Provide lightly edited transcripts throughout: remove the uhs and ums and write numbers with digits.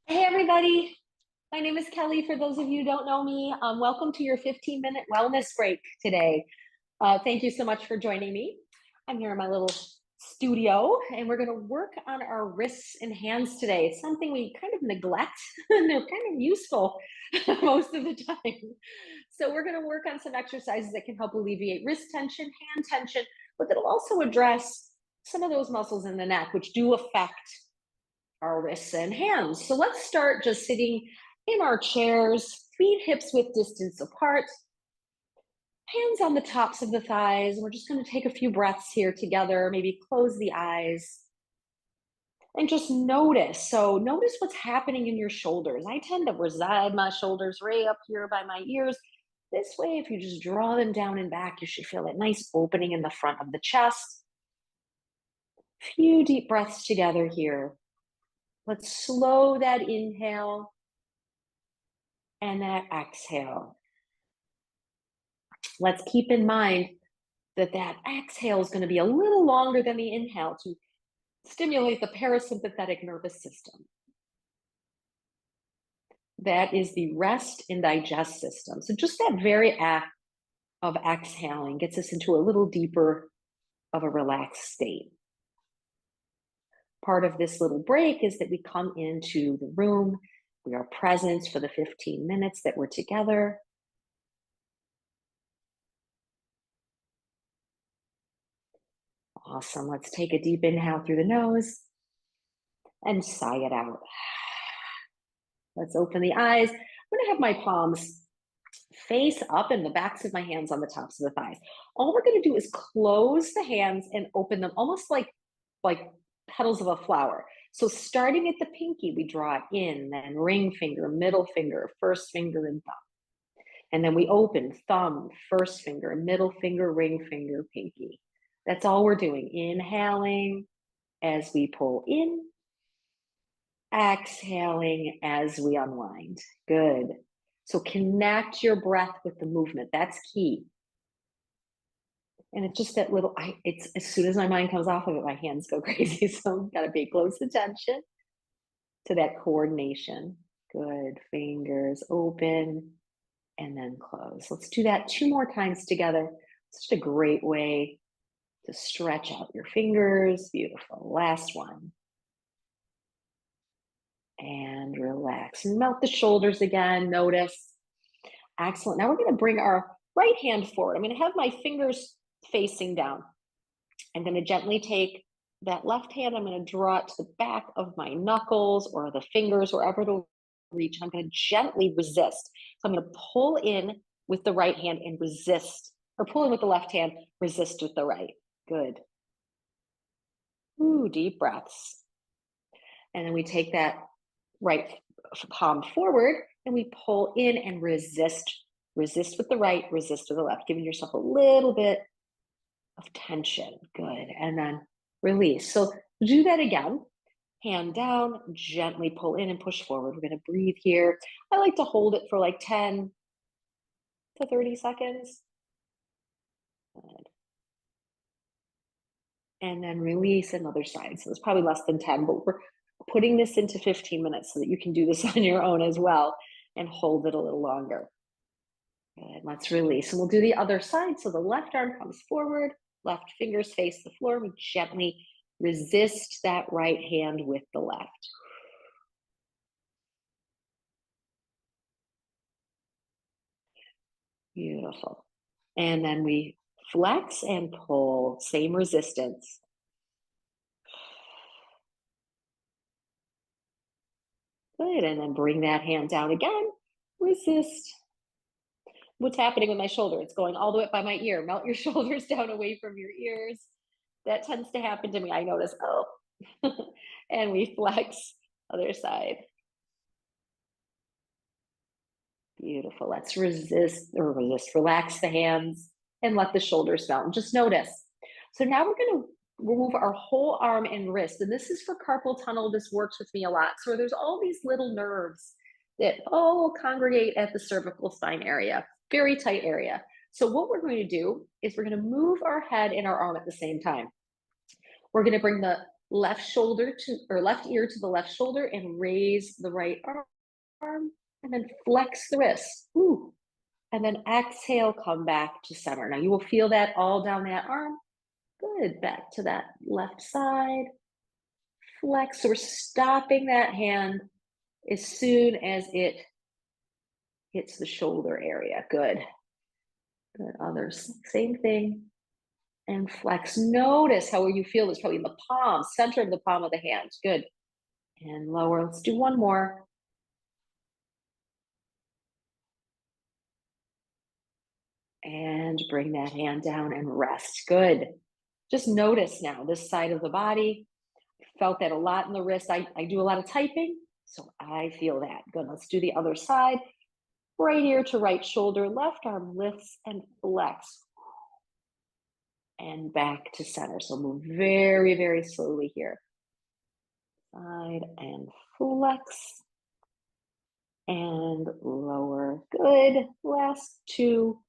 Hey everybody, my name is Kelly. For those of you who don't know me, welcome to your 15-minute wellness break today. Thank you so much for joining me. I'm here in my little studio and we're going to work on our wrists and hands today. It's something we kind of neglect and they're kind of useful most of the time. So we're going to work on some exercises that can help alleviate wrist tension, hand tension, but that'll also address some of those muscles in the neck, which do affect our wrists and hands. So let's start just sitting in our chairs, feet hips width distance apart, hands on the tops of the thighs. We're just going to take a few breaths here together, maybe close the eyes and just notice. So notice what's happening in your shoulders. I tend to reside my shoulders right up here by my ears. This way, if you just draw them down and back, you should feel that nice opening in the front of the chest. Few deep breaths together here. Let's slow that inhale and that exhale. Let's keep in mind that that exhale is going to be a little longer than the inhale to stimulate the parasympathetic nervous system. That is the rest and digest system. So just that very act of exhaling gets us into a little deeper of a relaxed state. Part of this little break is that we come into the room. We are present for the 15 minutes that we're together. Awesome. Let's take a deep inhale through the nose and sigh it out. Let's open the eyes. I'm going to have my palms face up and the backs of my hands on the tops of the thighs. All we're going to do is close the hands and open them almost like petals of a flower. So starting at the pinky, we draw it in, then ring finger, middle finger, first finger, and thumb. And then we open thumb, first finger, middle finger, ring finger, pinky. That's all we're doing. Inhaling as we pull in, exhaling as we unwind. Good. So connect your breath with the movement. That's key. And it's just that little, it's as soon as my mind comes off of it, my hands go crazy. So got to pay close attention to that coordination. Good. Fingers open and then close. Let's do that 2 more times together. It's just a great way to stretch out your fingers. Beautiful. Last one. And relax and melt the shoulders again. Notice. Excellent. Now we're going to bring our right hand forward. I'm going to have my fingers facing down. I'm going to gently take that left hand. I'm going to draw it to the back of my knuckles or the fingers, wherever it'll reach. I'm going to gently resist. So I'm going to pull in with the right hand and resist, or pull in with the left hand, resist with the right. Good. Ooh, deep breaths. And then we take that right palm forward and we pull in and resist. Resist with the right, resist with the left, giving yourself a little bit of tension. Good. And then release. So do that again. Hand down, gently pull in and push forward. We're going to breathe here. I like to hold it for like 10 to 30 seconds. Good. And then release another side. So it's probably less than 10, but we're putting this into 15 minutes so that you can do this on your own as well and hold it a little longer. Good. Let's release. And we'll do the other side. So the left arm comes forward, left fingers face the floor. We gently resist that right hand with the left. Beautiful. And then we flex and pull, same resistance. Good. And then bring that hand down again. Resist. What's happening with my shoulder? It's going all the way up by my ear. Melt your shoulders down away from your ears. That tends to happen to me. I notice, oh, and we flex, other side. Beautiful. Let's relax the hands and let the shoulders melt and just notice. So now we're going to remove our whole arm and wrist. And this is for carpal tunnel. This works with me a lot. So there's all these little nerves that all congregate at the cervical spine area, very tight area. So what we're going to do is we're going to move our head and our arm at the same time. We're going to bring the left shoulder to, or left ear to the left shoulder, and raise the right arm, and then flex the wrist. Ooh. And then exhale, come back to center. Now you will feel that all down that arm. Good, back to that left side. Flex, so we're stopping that hand as soon as it hits the shoulder area. Good. Good, others, same thing. And flex. Notice how you feel this, probably in the palm, center of the palm of the hand. Good. And lower, let's do one more. And bring that hand down and rest. Good. Just notice now this side of the body. Felt that a lot in the wrist. I do a lot of typing, so I feel that. Good. Let's do the other side. Right ear to right shoulder, left arm lifts and flex. And back to center. So move very, very slowly here. Side and flex. And lower. Good. Last two.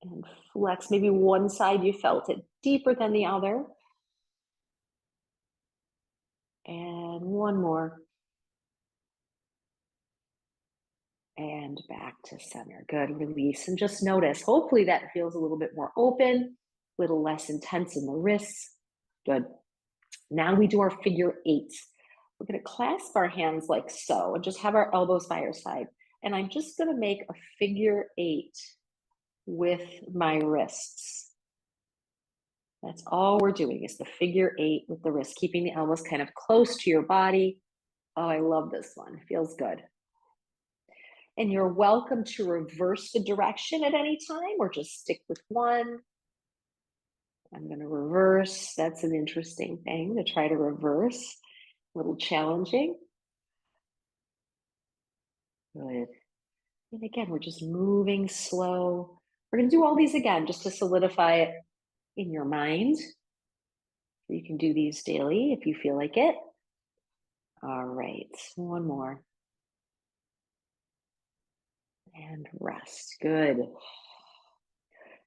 And flex. Maybe one side you felt it deeper than the other. And one more. And back to center. Good. Release. And just notice, hopefully that feels a little bit more open, a little less intense in the wrists. Good. Now we do our figure eights. We're going to clasp our hands like so and just have our elbows by our side. And I'm just going to make a figure eight with my wrists. That's all we're doing is the figure eight with the wrist, keeping the elbows kind of close to your body. Oh, I love this one. It feels good. And you're welcome to reverse the direction at any time or just stick with one. I'm going to reverse. That's an interesting thing to try to reverse. A little challenging. Good. And again, we're just moving slow. We're going to do all these again just to solidify it in your mind. You can do these daily if you feel like it. All right, one more. And rest. Good.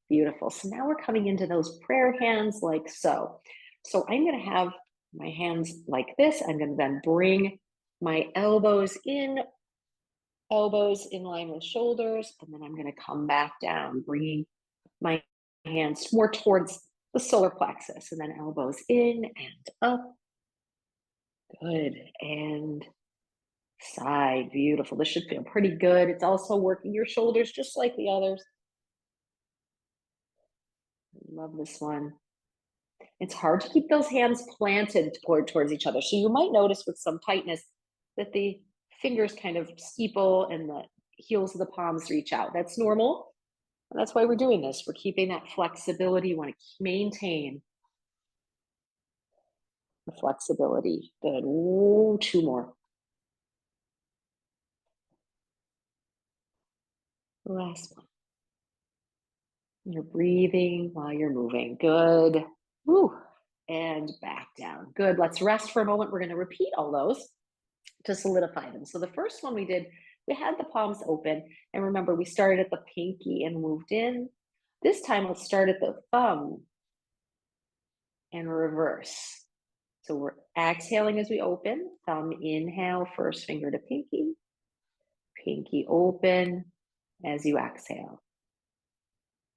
Beautiful. So now we're coming into those prayer hands like so. So I'm going to have my hands like this. I'm going to then bring my elbows in line with shoulders, and then I'm going to come back down, bringing my hands more towards the solar plexus, and then elbows in and up. Good. And side. Beautiful. This should feel pretty good. It's also working your shoulders just like the others. Love this one. It's hard to keep those hands planted towards each other. So you might notice with some tightness that the fingers kind of steeple and the heels of the palms reach out. That's normal. And that's why we're doing this. We're keeping that flexibility. You want to maintain the flexibility. Good. Ooh, two more. Last one. You're breathing while you're moving. Good. Woo. And back down. Good. Let's rest for a moment. We're going to repeat all those to solidify them. So the first one we did, we had the palms open. And remember, we started at the pinky and moved in. This time, let's start at the thumb and reverse. So we're exhaling as we open. Thumb inhale, first finger to pinky. Pinky open as you exhale.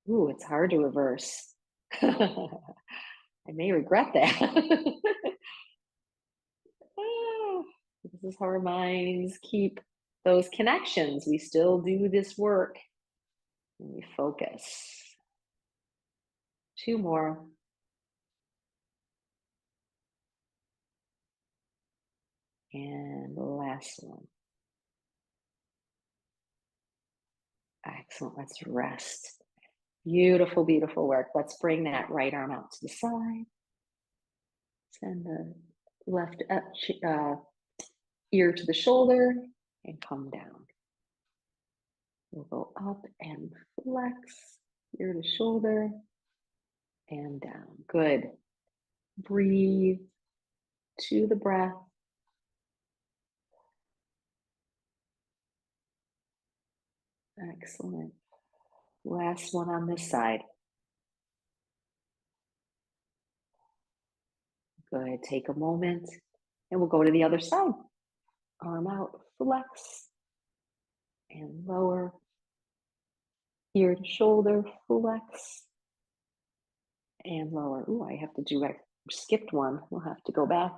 Ooh, it's hard to reverse. I may regret that. This is how our minds keep those connections. We still do this work and we focus. Two more. And the last one. Excellent. Let's rest. Beautiful, beautiful work. Let's bring that right arm out to the side. Send the left ear to the shoulder and come down. We'll go up and flex, ear to shoulder and down. Good. Breathe to the breath. Excellent. Last one on this side. Good. Take a moment and we'll go to the other side. Arm out, flex and lower. Ear to shoulder, flex and lower. Ooh, I skipped one. We'll have to go back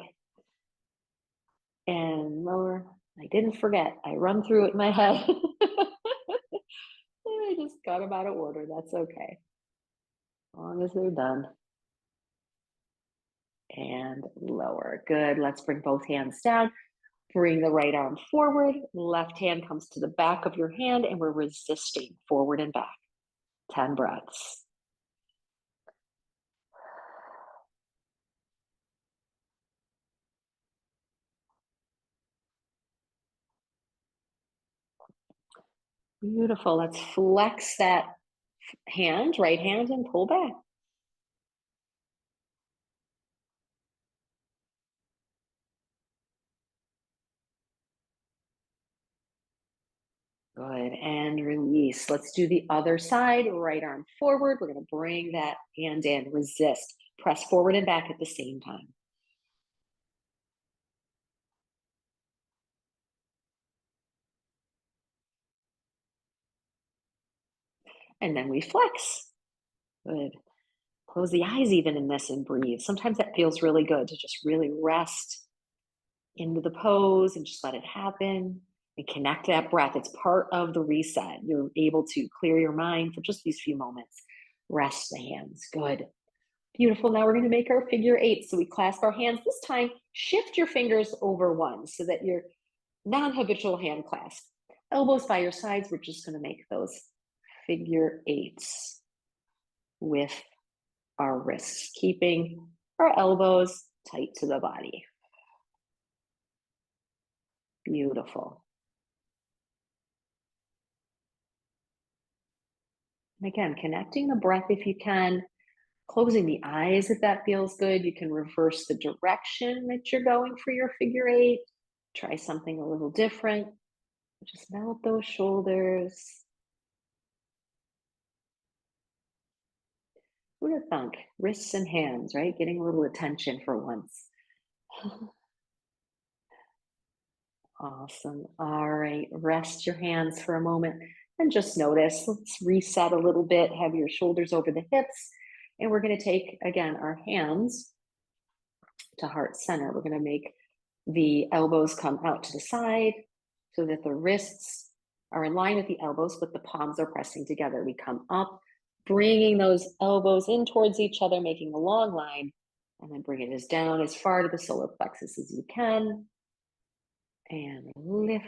and lower. I didn't forget. I run through it in my head. I just got them out of order. That's okay. As long as they're done. And lower. Good. Let's bring both hands down. Bring the right arm forward. Left hand comes to the back of your hand, and we're resisting forward and back. 10 breaths. Beautiful. Let's flex that hand, right hand, and pull back. Good. And release. Let's do the other side. Right arm forward. We're going to bring that hand in. Resist. Press forward and back at the same time. And then we flex. Good. Close the eyes even in this and breathe. Sometimes that feels really good to just really rest into the pose and just let it happen and connect that breath. It's part of the reset. You're able to clear your mind for just these few moments. Rest the hands. Good. Beautiful. Now we're going to make our figure eight. So we clasp our hands. This time, shift your fingers over one so that you're non-habitual hand clasp. Elbows by your sides. We're just going to make those figure eights with our wrists, keeping our elbows tight to the body. Beautiful. And again, connecting the breath if you can, closing the eyes if that feels good. You can reverse the direction that you're going for your figure eight. Try something a little different. Just melt those shoulders. Who'd have thunk? Wrists and hands, right? Getting a little attention for once. Awesome. All right. Rest your hands for a moment and just notice. Let's reset a little bit. Have your shoulders over the hips. And we're going to take, again, our hands to heart center. We're going to make the elbows come out to the side so that the wrists are in line with the elbows, but the palms are pressing together. We come up, bringing those elbows in towards each other, making a long line, and then bringing this down as far to the solar plexus as you can. And lift.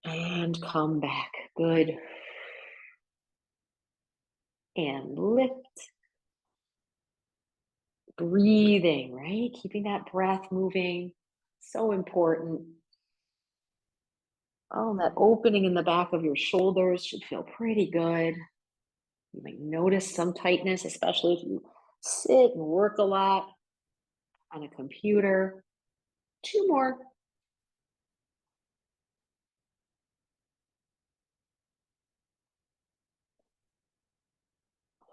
And come back. Good. And lift. Breathing, right? Keeping that breath moving. So important. Oh, that opening in the back of your shoulders should feel pretty good. You might notice some tightness, especially if you sit and work a lot on a computer. 2 more.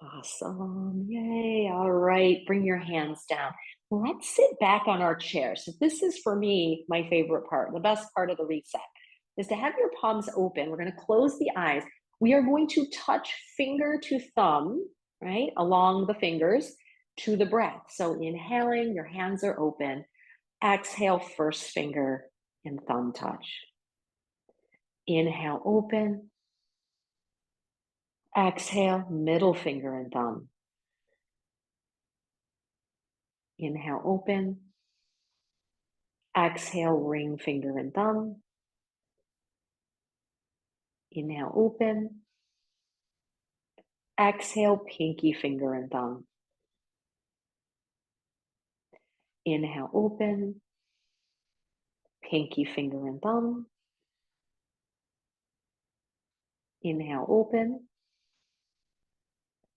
Awesome. Yay. All right. Bring your hands down. Let's sit back on our chair. So this is for me, my favorite part, the best part of the reset is to have your palms open. We're going to close the eyes. We are going to touch finger to thumb, right? Along the fingers to the breath. So inhaling, your hands are open. Exhale, first finger and thumb touch. Inhale, open. Exhale, middle finger and thumb. Inhale, open. Exhale, ring finger and thumb. Inhale, open. Exhale, pinky finger and thumb. Inhale, open. Pinky finger and thumb. Inhale, open.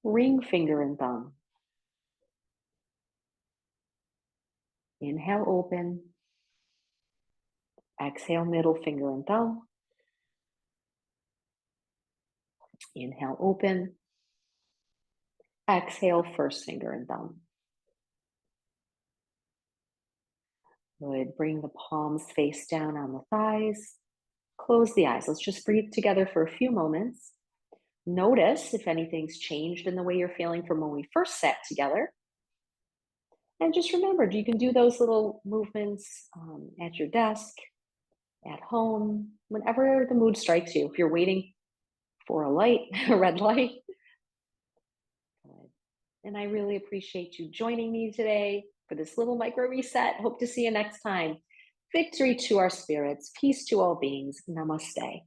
Ring finger and thumb. Inhale, open. Exhale, middle finger and thumb. Inhale, open. Exhale, first finger and thumb. Good. Bring the palms face down on the thighs. Close the eyes. Let's just breathe together for a few moments. Notice if anything's changed in the way you're feeling from when we first sat together. And just remember, you can do those little movements at your desk, at home, whenever the mood strikes you. If you're waiting for a light, a red light. Good. And I really appreciate you joining me today for this little micro reset. Hope to see you next time. Victory to our spirits, peace to all beings. Namaste.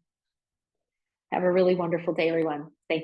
Have a really wonderful day, everyone. Thank you.